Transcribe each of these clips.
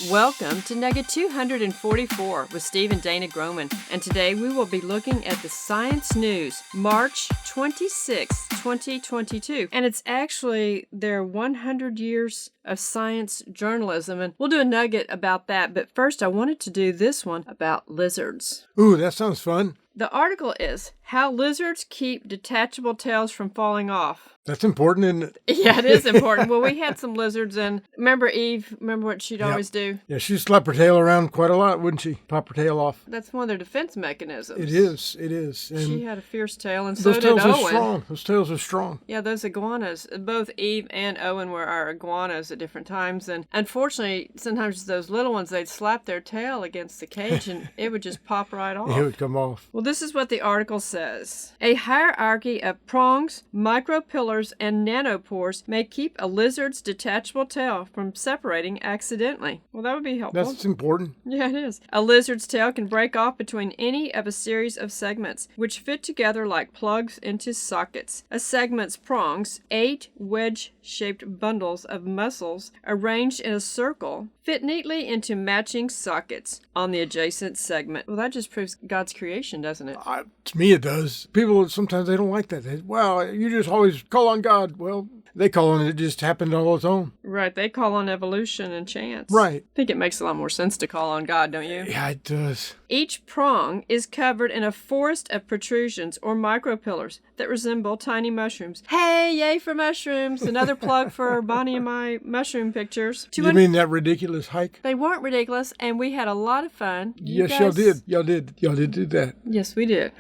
Welcome to Nugget 244 with Steve and Dana Groman, and today we will be looking at the Science News, March 26, 2022, and it's actually their 100 years of science journalism, and we'll do a nugget about that, but first I wanted to do this one about lizards. Ooh, that sounds fun. The article is How Lizards Keep Detachable Tails from Falling Off. That's important, isn't it? Yeah, it is important. Well, we had some lizards, and remember Eve? Remember what she'd always do? Yeah, she slapped her tail around quite a lot, wouldn't she? Pop her tail off. That's one of their defense mechanisms. It is. And she had a fierce tail, and so did Owen. Those tails are strong. Yeah, those iguanas. Both Eve and Owen were our iguanas at different times, and unfortunately, sometimes those little ones, they'd slap their tail against the cage, and it would just pop right off. It would come off. Well, this is what the article says. A hierarchy of prongs, micropillars, and nanopores may keep a lizard's detachable tail from separating accidentally. Well, that would be helpful. That's important. Yeah, it is. A lizard's tail can break off between any of a series of segments, which fit together like plugs into sockets. A segment's prongs, 8 wedge-shaped bundles of muscles arranged in a circle, fit neatly into matching sockets on the adjacent segment. Well, that just proves God's creation, doesn't it? To me, it does. People, sometimes they don't like that. Well, you just always call on God. Well, they call on it. It just happened all its own. Right. They call on evolution and chance. Right. I think it makes a lot more sense to call on God, don't you? Yeah, it does. Each prong is covered in a forest of protrusions or micropillars that resemble tiny mushrooms. Hey, yay for mushrooms! Another plug for Bonnie and my mushroom pictures. You mean that ridiculous hike? They weren't ridiculous, and we had a lot of fun. Y'all did. Y'all did do that. Yes, we did.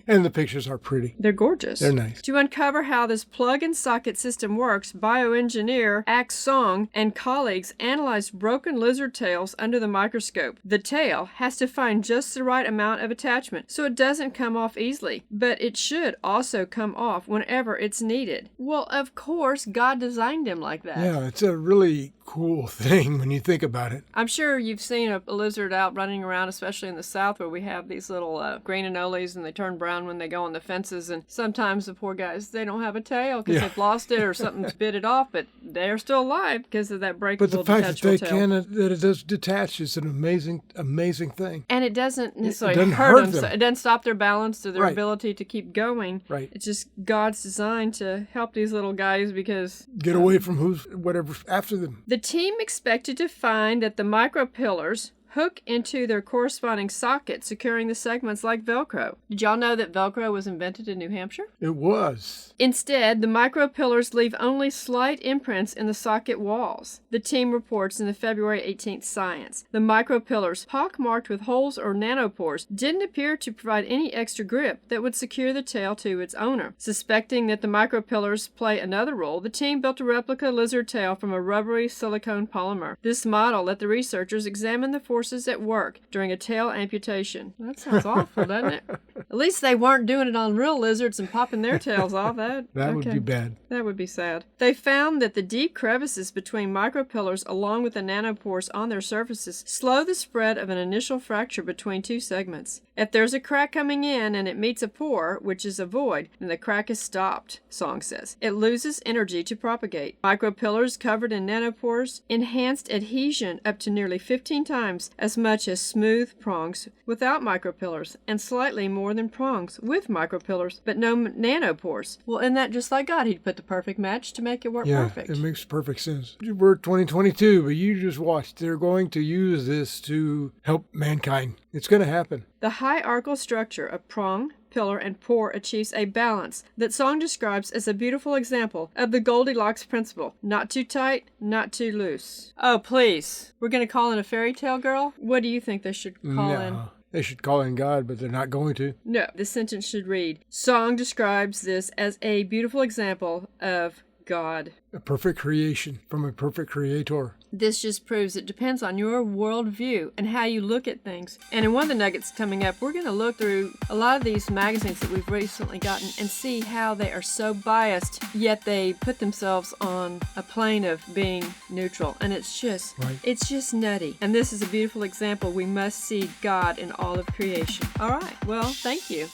And the pictures are pretty. They're gorgeous. They're nice. To uncover how this plug-and-socket system works, bioengineer Ax Song and colleagues analyzed broken lizard tails under the microscope. The tail has to find just the right amount of attachment so it doesn't come off easily, but it should also come off whenever it's needed. Well, of course, God designed him like that. Yeah, it's a really cool thing when you think about it. I'm sure you've seen a lizard out running around, especially in the South where we have these little green anoles and they turn brown when they go on the fences, and sometimes the poor guys, they don't have a tail because they've lost it or something's bit it off, but they're still alive because of that breakable detachable tail. But the fact that it does detach is an amazing thing. And it doesn't necessarily hurt them. So it doesn't stop their balance or their ability to keep going. Right. It's just God's design to help these little guys because... Get away from whatever's after them. The team expected to find that the micropillars hook into their corresponding sockets, securing the segments like Velcro. Did y'all know that Velcro was invented in New Hampshire? It was. Instead, the micropillars leave only slight imprints in the socket walls. The team reports in the February 18th Science. The micropillars, pockmarked with holes or nanopores, didn't appear to provide any extra grip that would secure the tail to its owner. Suspecting that the micropillars play another role, the team built a replica lizard tail from a rubbery silicone polymer. This model let the researchers examine the forces at work during a tail amputation. That sounds awful, doesn't it? At least they weren't doing it on real lizards and popping their tails off. That would be bad. That would be sad. They found that the deep crevices between micropillars along with the nanopores on their surfaces slow the spread of an initial fracture between two segments. If there's a crack coming in and it meets a pore, which is a void, then the crack is stopped, Song says. It loses energy to propagate. Micropillars covered in nanopores enhanced adhesion up to nearly 15 times as much as smooth prongs without micropillars, and slightly more than prongs with micropillars, but no nanopores. Well, isn't that just like God? He'd put the perfect match to make it work perfect. Yeah, it makes perfect sense. We're 2022, but you just watch. They're going to use this to help mankind. It's going to happen. The hierarchical structure of prong, pillar, and pore achieves a balance that Song describes as a beautiful example of the Goldilocks principle. Not too tight, not too loose. Oh, please. We're going to call in a fairy tale girl? What do you think they should call in? They should call in God, but they're not going to. No, the sentence should read, Song describes this as a beautiful example of God. A perfect creation from a perfect creator. This just proves it depends on your worldview and how you look at things. And in one of the nuggets coming up, we're going to look through a lot of these magazines that we've recently gotten and see how they are so biased, yet they put themselves on a plane of being neutral. And it's just nutty. And this is a beautiful example. We must see God in all of creation. All right. Well, thank you.